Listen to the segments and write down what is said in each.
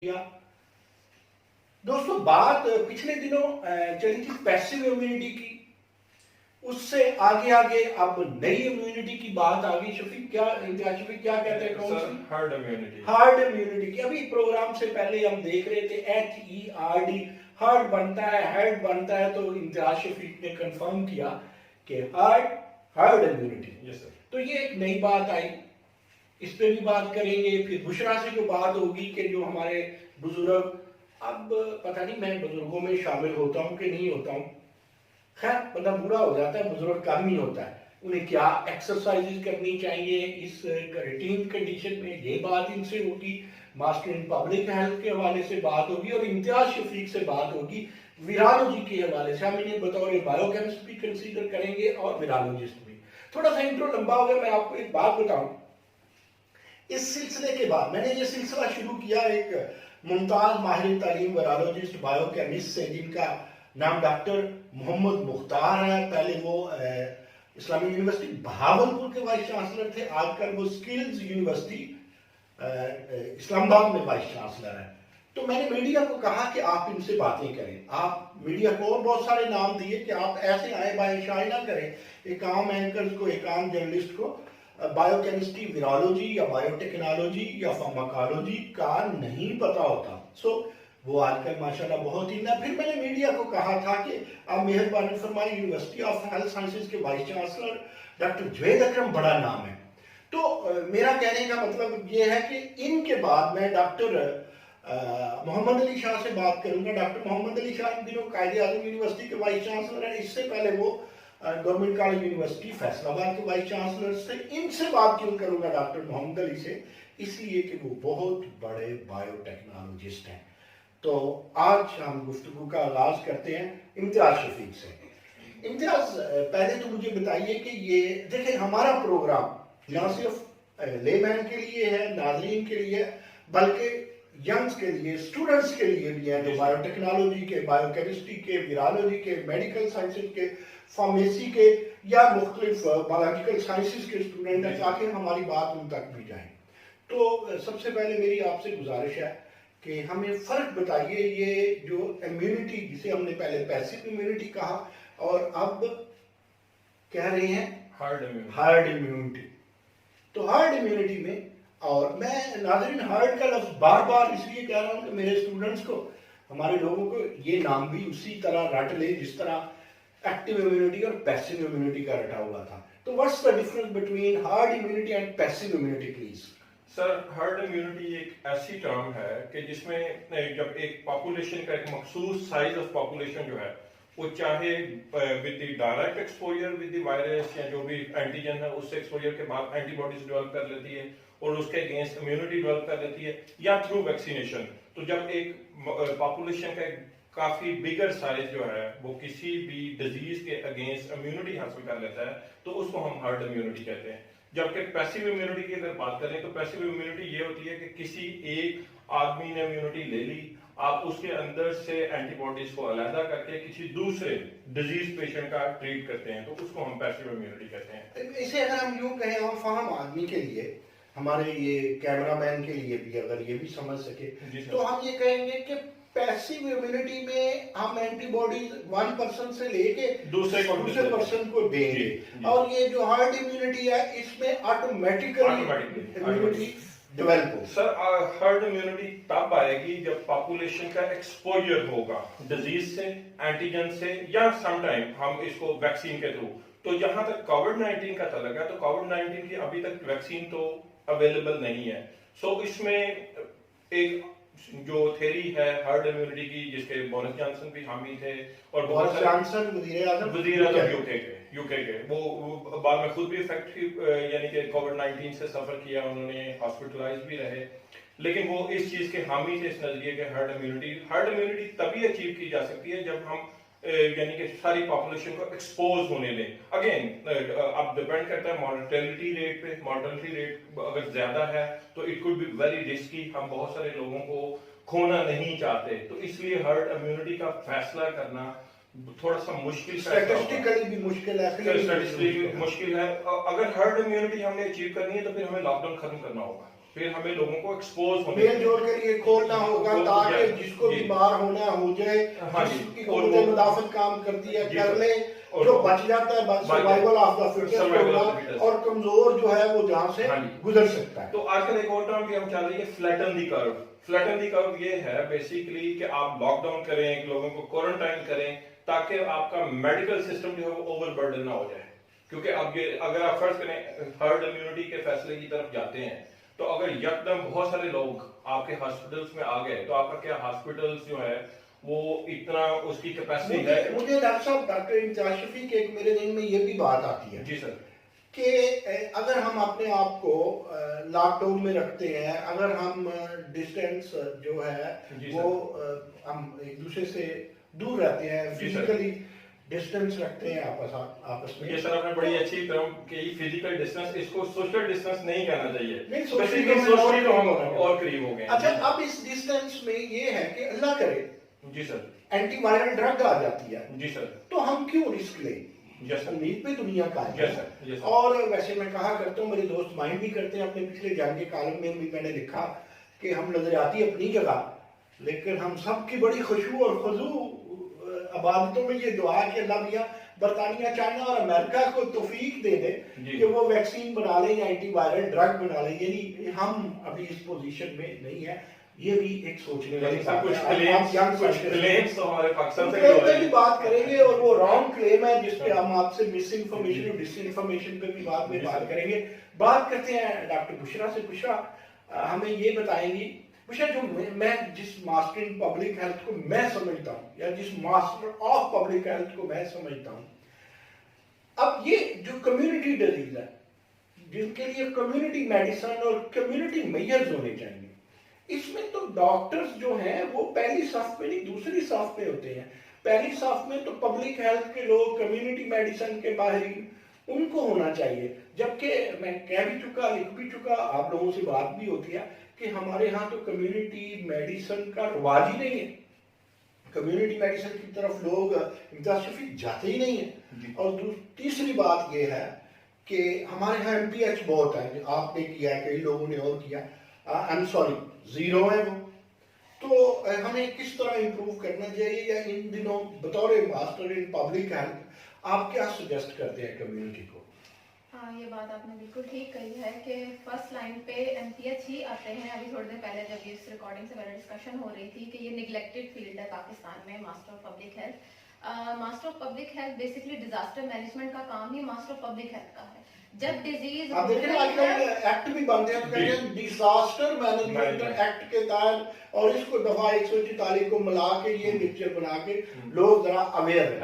या दोस्तों बात पिछले दिनों चली थी पैसिव इम्यूनिटी की। उससे आगे आगे अब नई इम्यूनिटी की बात आ गई। शफीक क्या शफीक क्या कहते हैं? कौन सी? Hard immunity. हार्ड इम्यूनिटी की अभी प्रोग्राम से पहले हम देख रहे थे HERD हार्ड बनता है, हेड बनता है। तो इम्तियाज शफीक ने कंफर्म किया कि हार्ड इम्यूनिटी। Yes sir. तो ये एक नई बात आई, इस पे भी बात करेंगे। फिर बुशरा से जो बात होगी कि जो हमारे बुजुर्ग, अब पता नहीं मैं बुजुर्गों में शामिल होता हूँ कि नहीं होता हूँ, खैर बंदा बूढ़ा हो जाता है, बुजुर्ग कम ही होता है, उन्हें क्या एक्सरसाइजेज करनी चाहिए इस रूटीन कंडीशन में, ये बात इनसे होगी। मास्टर इन पब्लिक हेल्थ के हवाले से बात होगी और इम्तियाज शफीक से बात होगी विरालोजी के हवाले से। हम इन्हें बतौर बायोकेमिस्ट भी कंसीडर करेंगे और विरालोजिस्ट भी। थोड़ा सा इंट्रो लंबा हो गया। मैं आपको एक बात बताऊं, इस सिलसिले के बाद मैंने ये सिलसिला शुरू किया एक मुमताज माहिर तालीम वायरोलॉजिस्ट बायोकेमिस्ट से, जिनका नाम डॉक्टर मोहम्मद मुख्तार है। पहले वो इस्लामी यूनिवर्सिटी बहावलपुर के वाइस चांसलर थे, आजकल वो स्किल्स यूनिवर्सिटी इस्लामाबाद में वाइस चांसलर है। तो मैंने मीडिया को कहा कि आप इनसे बातें करें। आप मीडिया को और बहुत सारे नाम दिए कि आप ऐसे आए बाय शाये ना करें, एक आम एंकर्स को, एक आम जर्नलिस्ट को बायोकेमिस्ट्री, वायरोलॉजी या बायोटेक्नोलॉजी या फार्माकोलॉजी का नहीं पता होता। सो वो आजकल माशाल्लाह बहुत ही ना। फिर मैंने मीडिया को कहा था कि आप मेहरबानी फरमाई, यूनिवर्सिटी ऑफ हेल्थ साइंसेज के वाइस चांसलर डॉक्टर जुवैद अकरम बड़ा नाम है। तो मेरा कहने का मतलब ये है कि इनके बाद मैं डॉक्टर मोहम्मद अली शाह से बात करूंगा। डॉक्टर मोहम्मद अली शाह इन दिनों कायदे आजम यूनिवर्सिटी के वाइस चांसलर है। इससे पहले वो गवर्नमेंट कॉलेज यूनिवर्सिटी फैसलाबाद के वाइस चांसलर से। इनसे बात क्यों करूंगा डॉक्टर मोहम्मद अली से? इसलिए कि वो बहुत बड़े बायोटेक्नोलॉजिस्ट हैं। तो आज हम गुफ्तगू का आगाज करते हैं इम्तियाज शफीक से। इम्तियाज, पहले तो मुझे बताइए कि ये देखें, हमारा प्रोग्राम ना सिर्फ लेमैन के लिए है, नाजरीन के लिए, बल्कि यंग्स के लिए, स्टूडेंट्स के लिए भी है, जो बायोटेक्नोलॉजी के, बायोकेमिस्ट्री के, वायरोलॉजी के, मेडिकल साइंसेज के, फार्मेसी के या मुख्तलिफ बायोलॉजिकल साइंसेज के स्टूडेंट हैं, ताकि हमारी बात उन तक भी जाए। तो सबसे पहले मेरी आपसे गुजारिश है कि हमें फ़र्क बताइए, ये जो इम्यूनिटी जिसे हमने पहले पैसिव इम्यूनिटी कहा और अब कह रहे हैं हार्ड इम्यूनिटी। तो हार्ड इम्यूनिटी में, और मैं नाज़रीन हार्ड का लफ्ज़ बार बार इसलिए कह रहा हूँ कि मेरे स्टूडेंट्स को, हमारे लोगों को ये नाम भी उसी तरह रट ले जिस तरह एक्टिव इम्यूनिटी और पैसिव इम्यूनिटी का रटा हुआ था। तो what's the difference between hard immunity and passive immunity please? Sir, hard immunity एक ऐसी टर्म है कि जिसमें जब एक पॉपुलेशन का एक मखसूस साइज ऑफ पॉपुलेशन जो है, वो चाहे with the direct exposure with the virus या जो भी एंटीजन है उससे एक्सपोजर के बाद एंटीबॉडीज डेवलप कर लेती है और उसके अगेंस्ट इम्यूनिटी डेवलप कर लेती है, या थ्रू वैक्सीनेशन। तो जब एक पॉपुलेशन का काफी बिगर साइज जो है वो किसी भी डिजीज के अगेंस्ट इम्यूनिटी हासिल कर लेता है, तो उसको हम हार्ड इम्यूनिटी कहते हैं। जबकि पैसिव इम्यूनिटी की अगर बात करें तो पैसिव इम्यूनिटी ये होती है कि किसी एक आदमी ने इम्यूनिटी ले ली, आप उसके अंदर से एंटीबॉडीज को अलहदा करके किसी दूसरे डिजीज पेशेंट का ट्रीट करते हैं, तो उसको हम पैसिव इम्यूनिटी कहते हैं। इसे अगर हम यूं कहें आम फाहम आदमी के लिए, हमारे ये कैमरामैन के लिए भी अगर ये भी समझ सके, तो हम ये कहेंगे कि पैसिव इम्यूनिटी में हम एंटीबॉडीज वन पर्सन से लेके दूसरे पर्सन को देंगे, और ये जो हार्ड इम्यूनिटी है इसमें ऑटोमेटिकली इम्यूनिटी डेवलप हो। सर, हार्ड इम्यूनिटी तब आएगी जब पॉपुलेशन का एक्सपोजर होगा डिजीज से, एंटीजन से, या समटाइम हम इसको वैक्सीन के थ्रू। तो जहां तक कोविड-19 का तल्लुक है, तो कोविड-19 की अभी तक वैक्सीन तो अवेलेबल नहीं है। सो इसमें एक जो थ्योरी है हार्ड इम्यूनिटी की, जिसके बोरिस जॉनसन भी हामी थे और बोरिस जॉनसन वजीर आज़म यूके के, वो बाद में खुद भी इफेक्ट यानी कि कोविड-19 से सफर किया, उन्होंने हॉस्पिटलाइज भी रहे, लेकिन वो इस चीज के हामी थे, इस नजरिए के हार्ड इम्यूनिटी तभी अचीव की जा सकती है जब हम यानी कि सारी पॉपुलेशन को एक्सपोज होने दें। अगेन अब डिपेंड करता है मॉर्टेलिटी रेट पे। मॉर्टेलिटी रेट अगर ज्यादा है तो it could be very risky, हम बहुत सारे लोगों को खोना नहीं चाहते, तो इसलिए हार्ड इम्यूनिटी का फैसला करना थोड़ा सा मुश्किल, स्टैटिस्टिकली भी मुश्किल है। मुश्किल है। अगर हार्ड इम्यूनिटी हमने अचीव करनी है तो फिर हमें लॉकडाउन खत्म करना होगा, फिर हमें लोगों को एक्सपोज होने मेल जोल के लिए खोलना होगा ताकि जिसको भी बाहर होना हो जाए, हाँ जी, जिसकी और कुव्वत मुदाफत काम करती है कर ले, और जो बच जाता है बस सर्वाइवल ऑफ द फिटेस्ट होगा, और कमजोर जो है वो जहां से गुजर सकता है। तो आजकल एक और टर्म भी हम चल रही है फ्लैटन दी कर्व। फ्लैटन दी कर्व ये है बेसिकली कि आप लॉकडाउन करें, लोगों को क्वारंटाइन करें, ताकि आपका मेडिकल सिस्टम जो है वो ओवरबर्डन ना हो जाए। क्योंकि अब ये अगर आप फर्ज करें हर्ड इम्यूनिटी के फैसले की तरफ जाते हैं, तो अगर यकदम बहुत सारे लोग आपके हॉस्पिटल्स में आ गए, तो आपका क्या हॉस्पिटल्स जो है वो इतना उसकी कैपेसिटी है? मुझे डॉक्टर साहब, डॉक्टर इम्तियाज शफीक, एक मेरे दिन में ये भी बात आती है जी सर, कि अगर हम अपने आप को लॉकडाउन में रखते हैं, अगर हम डिस्टेंस जो है वो हम एक दूसरे से दूर रहते हैं, फिजिकली डिस्टेंस रखते हैं आपस में। ये सर आपने बड़ी अच्छी टर्म की, फिजिकल डिस्टेंस, इसको सोशल डिस्टेंस नहीं कहना चाहिए, नहीं, सोशली तो हम और करीब हो गए। अच्छा, अब इस डिस्टेंस में ये है कि अल्लाह करे जी सर, एंटीवायरल ड्रग आ जाती है, जी सर, तो हम क्यों रिस्क लें? उम्मीद पे दुनिया का है। और वैसे मैं कहा करता हूँ, मेरे दोस्त माइंड भी करते हैं, अपने पिछले जंग के कालम में भी मैंने लिखा कि हम नजरियाती अपनी जगह, लेकिन हम सब की बड़ी खुशबू और खुजू आबादतों में ये दुआ कि अल्लाह मियां बरतानिया, चाइना और अमेरिका को तौफीक दे दे कि वो वैक्सीन बना लें या एंटीवायरल ड्रग बना लें। यानी हम अभी इस पोजीशन में नहीं है। ये भी एक सोचने वाली बात है। बात करेंगे और वो रॉन्ग क्लेम है जिसपे हम आपसे मिस इन्फॉर्मेशन और डिस इन्फॉर्मेशन पे भी बाद में बात करेंगे। बात करते हैं डॉक्टर बुशरा से। बुशरा हमें ये बताएंगी, बुशरा, जो मैं जिस मास्टर इन पब्लिक हेल्थ को मैं समझता हूँ, या जिस मास्टर ऑफ पब्लिक हेल्थ को मैं समझता हूँ, अब ये जो कम्युनिटी डिजीज है, जिनके लिए कम्युनिटी मेडिसिन और कम्युनिटी मेजर्स होने चाहिए, इसमें तो डॉक्टर्स जो हैं वो पहली साफ में नहीं दूसरी साफ में होते हैं। पहली साफ में तो पब्लिक हेल्थ के लोग, कम्युनिटी मेडिसिन के माहिरीन, उनको होना चाहिए। जबकि मैं कह भी चुका, लिख भी चुका, आप लोगों से बात भी होती है कि हमारे यहाँ तो कम्युनिटी मेडिसिन का रिवाज ही नहीं है। कम्युनिटी मेडिसिन की तरफ लोग इम्तियाज शफीक जाते ही नहीं है। और तीसरी बात यह है कि हमारे यहाँ MPH बहुत है, आपने किया है, कई लोगों ने और किया, आई एम सॉरी, जीरो है वो। तो हमें किस तरह इंप्रूव करना चाहिए, या इन दिनों बतौर मास्टर इन पब्लिक हेल्थ आप क्या सजेस्ट करते हैं कम्युनिटी को? हाँ, ये बात आपने बिल्कुल ठीक कही है कि फर्स्ट लाइन पे MPH ही आते हैं। अभी थोड़ी देर पहले जब इस रिकॉर्डिंग से पहले डिस्कशन हो रही थी कि ये निगलेक्टेड फील्ड है पाकिस्तान में, master of public health. Master of public health basically disaster management का काम ही मास्टर ऑफ पब्लिक हेल्थ का है। जब डिजीज आप देखें आजकल एक्ट भी बनते हैं, कहते हैं डिजास्टर मैनेजमेंट एक्ट के तहत, और इसको दफा 144 को मिला के ये पिक्चर बना के लोग जरा अवेयर हैं।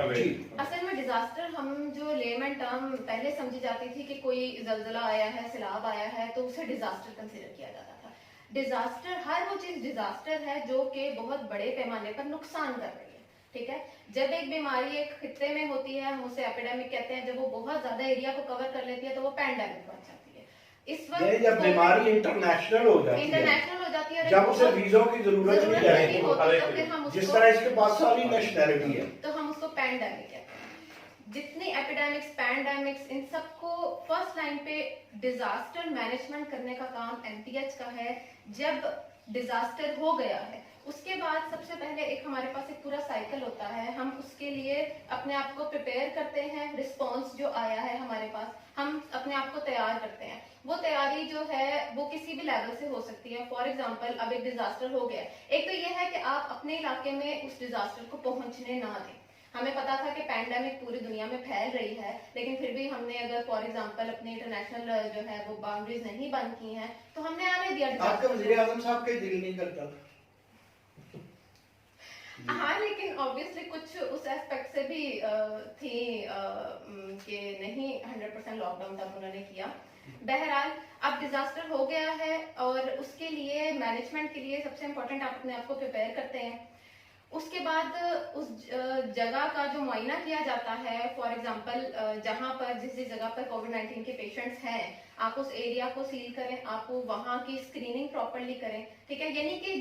असल में डिजास्टर हम जो लेमन टर्म पहले समझी जाती थी कि कोई जलजला आया है, सैलाब आया है, तो उसे डिजास्टर कंसीडर किया जाता था। डिजास्टर हर वो चीज डिजास्टर है जो कि बहुत बड़े पैमाने पर नुकसान कर रही है। ठीक है, जब एक बीमारी एक खित्ते में होती है, हम उसे एपिडेमिक कहते हैं। जब वो बहुत ज्यादा एरिया को कवर कर लेती है तो वो पैंडेमिक बन जाती है। इस वक्त जब बीमारी इंटरनेशनल हो जाती है, जब उसे वीजों की जरूरत नहीं रहेगी, तो जिस तरह इसके पास सारी नेशनैलिटी है, तो हम उसको पैंडेमिक कहते हैं। जितनी एपिडेमिक्स, पैंडेमिक्स, इन सबको फर्स्ट लाइन पे डिजास्टर मैनेजमेंट करने का काम MPH का है। जब डिजास्टर हो गया है, उसके बाद सबसे पहले एक हमारे पास एक पूरा साइकिल होता है। हम उसके लिए अपने आप को प्रिपेयर करते हैं। रिस्पॉन्स जो आया है हमारे पास, हम अपने आप को तैयार करते हैं। वो तैयारी जो है वो किसी भी लेवल से हो सकती है। फॉर एग्जांपल, अब एक डिजास्टर हो गया, एक तो ये है कि आप अपने इलाके में उस डिजास्टर को पहुंचने ना दें। हमें पता था कि पैंडेमिक पूरी दुनिया में फैल रही है, लेकिन फिर भी हमने अगर फॉर एग्जांपल अपने इंटरनेशनल जो है वो बाउंड्रीज नहीं बंद की हैं, तो हमने आने दिया। आपका वज़ीर आज़म साहब का दिल नहीं करता? हाँ, लेकिन ऑब्वियसली कुछ उस एस्पेक्ट से भी थी कि नहीं 100% लॉकडाउन तक उन्होंने किया। बहरहाल अब डिजास्टर हो गया है और उसके लिए मैनेजमेंट के लिए सबसे इम्पोर्टेंट आप अपने आप को प्रिपेयर करते हैं। उसके बाद उस जगह का जो मुआयना किया जाता है, फॉर एग्जांपल जहां पर जिस जगह पर कोविड-19 के पेशेंट्स हैं, आप उस एरिया को सील करें, आप वहां की स्क्रीनिंग प्रॉपर्ली करें। ठीक है, यानी कि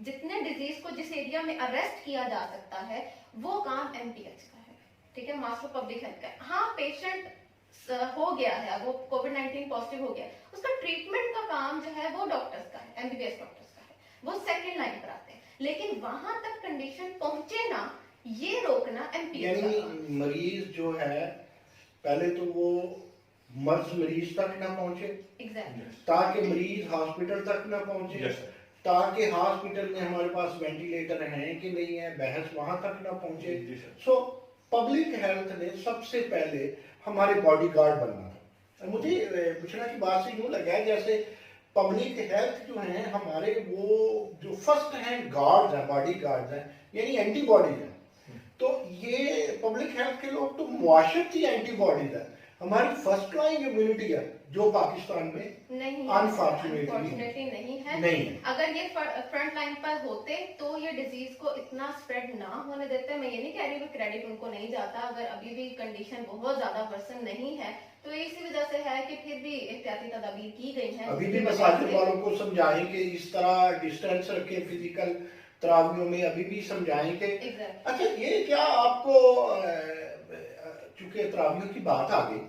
जितने डिजीज को जिस एरिया में अरेस्ट किया जा सकता है वो काम MPH का है। ठीक है, मास्टर पब्लिक हेल्थ का है। हाँ, पेशेंट हो गया है, वो कोविड-19 पॉजिटिव हो गया, उसका ट्रीटमेंट का काम जो है वो डॉक्टर्स का है, एमबीबीएस डॉक्टर्स का है, वो सेकंड लाइन पर आते हैं। लेकिन वहां तक कंडीशन पहुंचे ना, ये रोकना एमपीएच का काम यानी मरीज जो है पहले तो वो मर्ज मरीज तक ना पहुंचे, एग्जैक्टली। ताकि मरीज हॉस्पिटल तक ना पहुंचे, यस सर, ताकि हॉस्पिटल में हमारे पास वेंटिलेटर हैं कि नहीं है, बहस वहां तक ना पहुंचे। जी सर। सो पब्लिक हेल्थ ने सबसे पहले हमारे बॉडीगार्ड बनना था। मुझे पूछना की बात से यूं लगा है जैसे पब्लिक हेल्थ जो है हमारे, वो जो फर्स्ट हैंड गार्ड्स हैं, बॉडी गार्ड्स हैं, यानी एंटीबॉडीज हैं। तो ये पब्लिक हेल्थ के लोग तो मुआशरती एंटीबॉडीज है, हमारी फर्स्ट लाइन इम्यूनिटी है जो पाकिस्तान में नहीं, अनफॉर्चुनेटली नहीं है। नहीं है। अगर ये फ्रंट लाइन पर होते तो ये डिजीज को इतना स्प्रेड ना होने देते। मैं ये नहीं कह रही हूँ क्रेडिट उनको नहीं जाता, अगर अभी भी कंडीशन बहुत ज्यादा वर्सन नहीं है तो इसी वजह से है कि फिर भी एहतियाती तदाबीर की गई है। अभी भी मसाजिद वालों को समझाएं कि इस तरह डिस्टेंस रखें, फिजिकल तरावियों में अभी भी समझाएं कि अच्छा ये क्या आपको चूंकि तरावियों की बात आ गई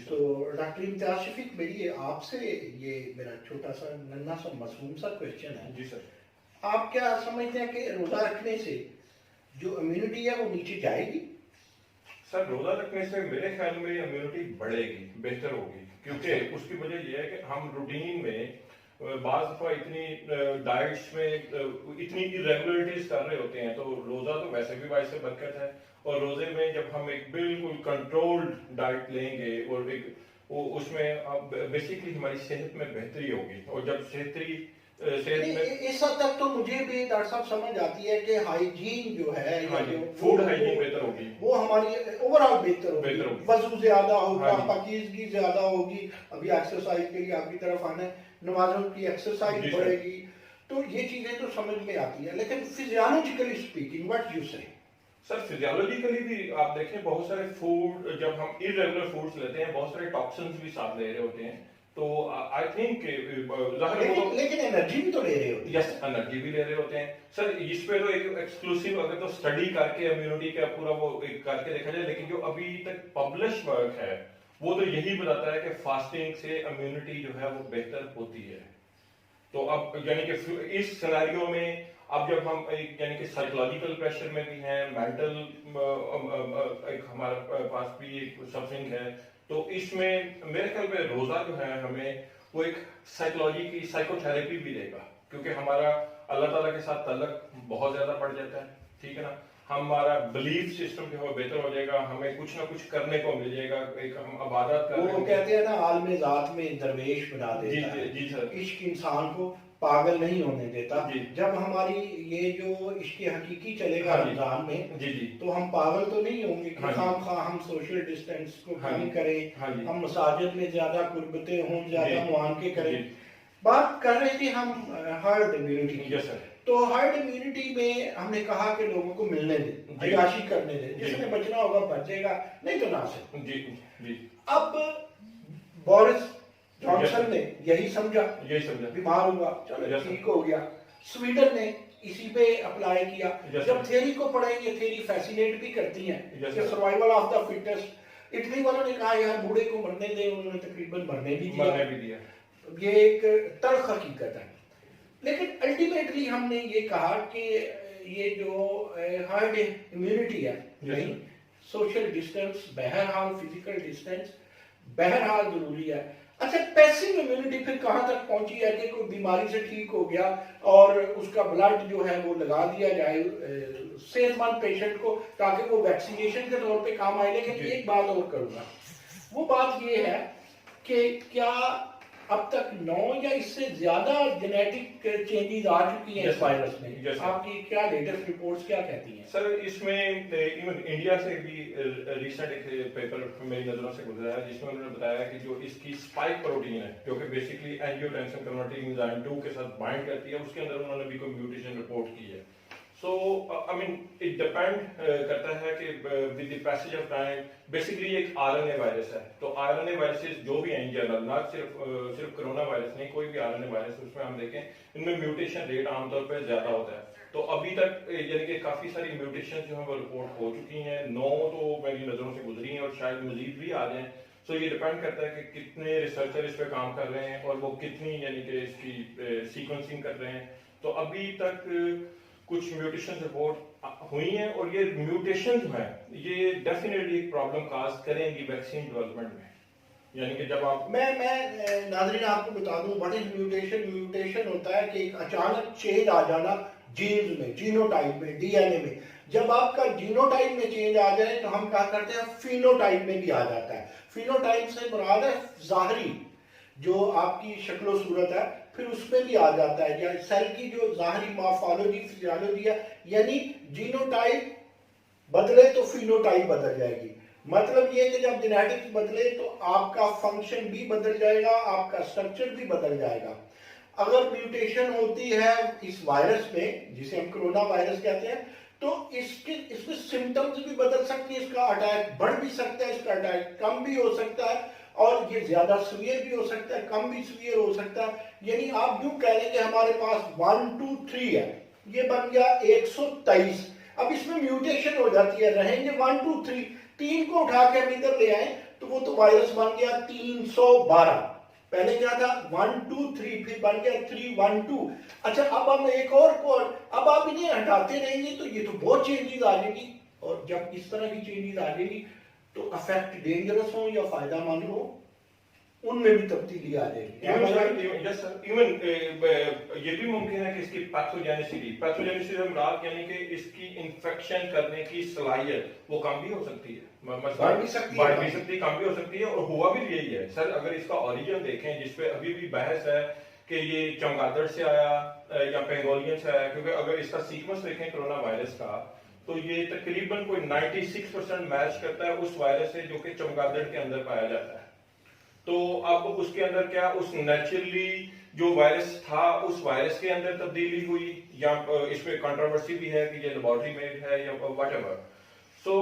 तो डॉक्टर इम्तियाज शफीक, मेरी आपसे ये मेरा छोटा सा नन्हा सा मासूम सा क्वेश्चन है। जी सर। आप क्या समझते हैं कि रोजा रखने से जो इम्यूनिटी है वो नीचे जाएगी? सर रोजा रखने से मेरे ख्याल में इम्यूनिटी बढ़ेगी, बेहतर होगी, क्योंकि उसकी वजह यह है कि हम रूटीन में बाज़ दफा इतनी डाइट्स में इतनी इरेगुलरिटीज कर रहे होते हैं, तो रोजा तो वैसे भी बाइस से बरकत है, और रोजे में जब हम एक बिल्कुल कंट्रोल्ड डाइट लेंगे और एक उसमें बेसिकली हमारी सेहत में बेहतरी होगी, और जब सेहत में इस हद तक तो मुझे भी डॉक्टर साहब समझ आती है कि हाइजीन जो है, फूड हाइजीन बेहतर होगी, वो हमारी ओवरऑल बेहतर होगी, वजू ज्यादा होगा, पाकीज़गी ज्यादा होगी। अभी एक्सरसाइज के लिए आपकी तरफ आना है, नमाजों की एक्सरसाइज बढ़ेगी, तो ये चीजें तो समझ में आती है। लेकिन फिजियोलॉजिकली स्पीकिंग व्हाट यू से? सर फिजियोलॉजिकली भी आप देखें, बहुत सारे फूड जब हम इरेगुलर फूड्स लेते हैं, बहुत सारे टॉक्सिन्स भी साथ ले रहे होते हैं, तो आई थिंक लेकिन एनर्जी भी तो ले रहे होते हैं। यस, एनर्जी भी ले रहे होते हैं सर। इस पे तो एक एक्सक्लूसिव अगर तो स्टडी करके इम्यूनिटी का पूरा वो करके देखा जाए, लेकिन जो अभी तक पब्लिश वर्क है वो तो यही बताता है कि फास्टिंग से इम्यूनिटी जो है वो बेहतर होती है। तो अब यानी कि इस सिनेरियो में अब जब हम यानी कि साइकोलॉजिकल प्रेशर में भी हैं, मेंटल एक हमारे पास भी एक सफरिंग है, तो इसमें मेरे ख्याल में रोजा जो है हमें वो एक साइकोलॉजी की साइकोथेरेपी भी देगा, क्योंकि हमारा अल्लाह ताला के साथ तल्लक बहुत ज्यादा बढ़ जाता है, ठीक है ना, हमारा बिलीफ सिस्टम जो है बेहतर हो जाएगा, हमें कुछ ना कुछ करने को मिल जाएगा, एक हम इबादत कर रहे हैं। वो कहते हैं ना आलम ज़ात में दरवेश बना देता है। जी सर। इश्क इंसान को पागल नहीं होने देता। जब हमारी ये जो इश्क हकीकी चलेगा रमजान में, तो हम पागल तो नहीं होंगे कि खामखा हम सोशल डिस्टेंस को कम करें, हम मसाजिद में ज्यादा कुर्बतें हों, ज्यादा मुआनके करें। बात कर रहे थे हम हर्ड इम्यूनिटी की, तो हर्ड इम्यूनिटी में हमने कहा कि लोगों को मिलने दे, अयाशी करने दे, जिसने बचना होगा बचेगा, नहीं तो ना से। अब बोरिस जॉनसन ने यही समझा, बीमार हुआ, चलो ठीक हो गया। स्वीडन ने इसी पे अप्लाई किया। जब थ्योरी को पढ़ेंगे, थ्योरी फैसिनेट भी करती है कि survival of the fittest. Italy वालों ने कहा यार बूढ़े को मरने दे, उन्होंने तकरीबन मरने भी दिया। ये एक तल्ख हकीकत है। लेकिन अल्टीमेटली हमने ये कहा कि ये जो हर्ड इम्यूनिटी है, नहीं, सोशल डिस्टेंस बहरहाल, फिजिकल डिस्टेंस बहरहाल जरूरी है। अच्छा, पैसिव इम्यूनिटी फिर कहां तक पहुंची है कि कोई बीमारी से ठीक हो गया और उसका ब्लड जो है वो लगा दिया जाए सेहतमंद पेशेंट को, ताकि वो वैक्सीनेशन के तौर पे काम आए। लेकिन एक बात और करूंगा, वो बात ये है कि क्या अब तक 9 या इससे ज्यादा जेनेटिक चेंजेस आ चुकी हैं इस वायरस में? आपकी क्या लेटेस्ट रिपोर्ट्स क्या कहती हैं? सर इसमें इवन इंडिया से भी रिसेंट एक पेपर मेरी नजरों से गुजरा है, जिसमें उन्होंने बताया कि जो इसकी स्पाइक प्रोटीन है, जो कि बेसिकली एंजियोटेंसिन कन्वर्टिंग एंजाइम 2 के साथ बाइंड करती है, उसके अंदर उन्होंने भी कोई म्यूटेशन रिपोर्ट की है। सो आई मीन इट डिपेंड करता है कि with the passage of time, basically एक आरएनए वायरस है, तो आरएनए वायरसेस जो भी हैं इन जनरल, ना सिर्फ कोरोना वायरस नहीं, कोई भी आरएनए वायरस उसमें हम देखें इनमें म्यूटेशन रेट आमतौर पर ज्यादा होता है। तो अभी तक यानी कि काफी सारी म्यूटेशन जो है वो रिपोर्ट हो चुकी हैं, 9 तो मेरी नजरों से गुजरी हैं और शायद मजीद भी आ जाएं। सो ये डिपेंड करता है कि कितने रिसर्चर इस पे काम कर रहे हैं और वो कितनी यानी कि इसकी सीक्वेंसिंग कर रहे हैं। तो अभी तक कुछ म्यूटेशन रिपोर्ट हुई हैं और ये म्यूटेशन जो है ये डेफिनेटली एक प्रॉब्लम काज करेंगी वैक्सीन डेवलपमेंट में। यानी कि जब आप मैं नाज़रीन आपको बता दूं व्हाट इज म्यूटेशन। म्यूटेशन होता है कि एक अचानक चेंज आ जाना जीन्स में, जीनोटाइप में, डीएनए में। जब आपका जीनोटाइप में चेंज आ जाए तो हम क्या करते हैं, फिनोटाइप में भी आ जाता है। फिनोटाइप से मुराद है ज़ाहरी जो आपकी शक्लो सूरत है, फिर उसमें भी आ जाता है या सेल की जो ज़ाहरी मॉर्फोलॉजी, फिजियोलॉजी है, यानी जीनोटाइप बदले तो फिनोटाइप बदल जाएगी। मतलब ये कि जब जेनेटिक्स बदले तो आपका फंक्शन भी बदल जाएगा, आपका स्ट्रक्चर भी बदल जाएगा। अगर म्यूटेशन होती है इस वायरस में, जिसे हम कोरोना वायरस कहते हैं, तो इसमें सिम्टम्स भी बदल सकते हैं। इसका अटैक बढ़ भी सकता है, इसका अटैक कम भी हो सकता है, और ये ज्यादा सीवियर भी हो सकता है, कम भी सीवियर हो सकता है। यानी आप यूं कह लें कि हमारे पास 1 2 3 है, ये बन गया 123। अब इसमें म्यूटेशन हो जाती है, रहेंगे 1 2 3, 3 को उठा के हम इधर ले आए तो वो तो वायरस बन गया 312। पहले क्या था 1 2 3, फिर बन गया 3 1 2। अच्छा अब हम एक और अब आप इन्हें हटाते रहेंगे तो ये तो बहुत चेंजेस आ जाएगी, और जब इस तरह की चेंजेस आ जाएगी तो अफेक्ट डेंजरस हो या फायदामंद हो, उनमें भी तब्दीली आ जाएगी। इवन ये भी मुमकिन है कि इसकी पैथोजेनिसिटी मुराद यानी कि इसकी इन्फेक्शन करने की सलाहियत वो कम भी हो सकती है, बढ़ भी सकती है, कम भी हो सकती है। और हुआ भी यही है सर। अगर इसका ओरिजिन देखें जिसपे अभी भी बहस है कि ये चमगादड़ से आया या पेंगोलियन से आया, क्योंकि अगर इसका सीक्वेंस देखें कोरोना वायरस का तो ये तकरीबन कोई 96% मैच करता है उस वायरस से जो कि चमगादड़ के अंदर पाया जाता है। तो अब उसके अंदर क्या उस नेचुरली जो वायरस था उस वायरस के अंदर तब्दीली हुई, या इसमें कंट्रोवर्सी भी है कि ये लेबोरेटरी मेड है या व्हाटएवर। सो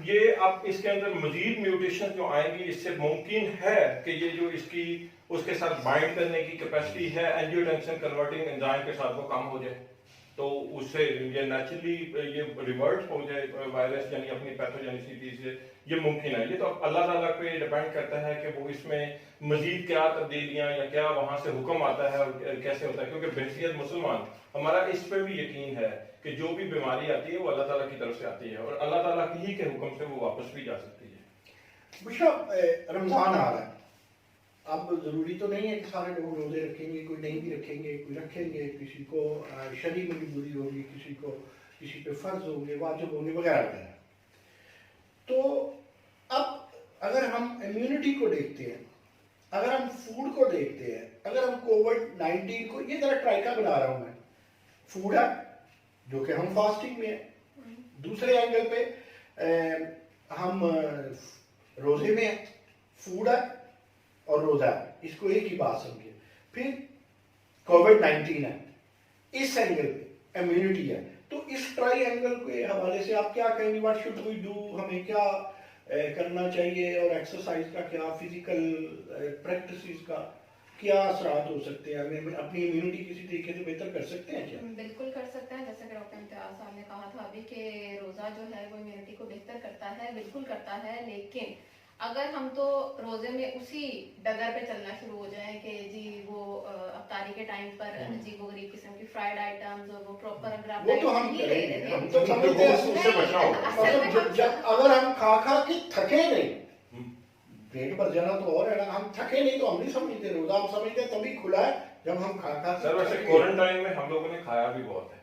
ये अब इसके अंदर मजीद म्यूटेशन जो आएंगी, इससे मुमकिन है कि ये जो इसकी उसके साथ बाइंड करने की कैपेसिटी है एंजियोटेंसिन कन्वर्टिंग एंजाइम के साथ वो कम हो जाए, तो उससे ये नेचुरली ये रिवर्ट हो जाए वायरस यानी अपनी पैथोजेनिसिटी से, ये मुमकिन है। ये तो अल्लाह ताला पे डिपेंड करता है कि वो इसमें मजीद क्या तब्दीलियां या क्या वहां से हुक्म आता है और कैसे होता है। क्योंकि बहसीत मुसलमान हमारा इस पे भी यकीन है कि जो भी बीमारी आती है वो अल्लाह ताला की तरफ से आती है और अल्लाह ताला ही के हुक्म से वो वापस भी जा सकती है। बुशरा रमजान आ रहा है, अब जरूरी तो नहीं है कि सारे लोग रोजे रखेंगे, कोई नहीं भी रखेंगे, कोई रखेंगे, किसी को शरीर मजबूरी होगी, किसी पे फर्ज होंगे, वाजिब होंगे वगैरह वगैरह। तो अब अगर हम इम्यूनिटी को देखते हैं, अगर हम फूड को देखते हैं, अगर हम कोविड-19 को, ये जरा ट्राइका बना रहा हूं मैं, फूड है जो कि हम फास्टिंग में है, दूसरे एंगल पे हम रोजे में है, फूड है और रोजा है, इसको एक ही बात समझिए। फिर कोविड-19 है, इस एंगल पे इम्यूनिटी है। तो इस ट्राई एंगल के हवाले से आप क्या कहेंगे, व्हाट शुड वी डू, हमें क्या करना चाहिए, और एक्सरसाइज का क्या, फिजिकल प्रैक्टिसेस का क्या असरात हो सकते हैं, हमें अपनी इम्यूनिटी किसी तरीके से बेहतर कर सकते हैं क्या? बिल्कुल कर सकते हैं। जैसे कि डॉक्टर इम्तियाज साहब ने कहा था अभी कि रोजा जो है वो इम्यूनिटी को बेहतर करता है, बिल्कुल करता है। लेकिन अगर हम तो रोजे में उसी डगर पे चलना शुरू हो जाए कि जी वो अफ्तारी के टाइम पर अजीबो गरीब किस्म की फ्राइड आइटम्स और वो प्रॉपर अगर आप वो तो हम करेंगे, हम तो समझते हैं उससे बचना होगा। अगर हम खा के थके नहीं, पेट भर जाना तो और है ना, हम थके नहीं तो हम नहीं समझते रोजा, हम समझते तभी खुला है जब हम खा सर वैसे क्वारंटाइन में हम लोगों ने खाया भी बहुत है,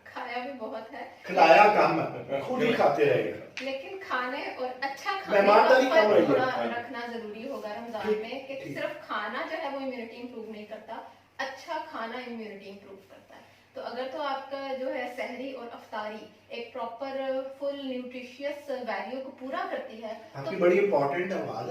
खिलाया कम है, खुद ही खाते रहेगा। लेकिन खाने और अच्छा मेहमानदारी कम रही थोड़ा रखना जरूरी होगा रमजान में, कि सिर्फ खाना जो है वो इम्यूनिटी इंप्रूव नहीं करता, अच्छा खाना इम्यूनिटी इंप्रूव करता है। तो अगर तो आपका जो है सहरी और अफ्तारी एक प्रॉपर फुल न्यूट्रिशियस वैल्यू को पूरा करती है, आपकी बड़ी इंपॉर्टेंट आवाज है।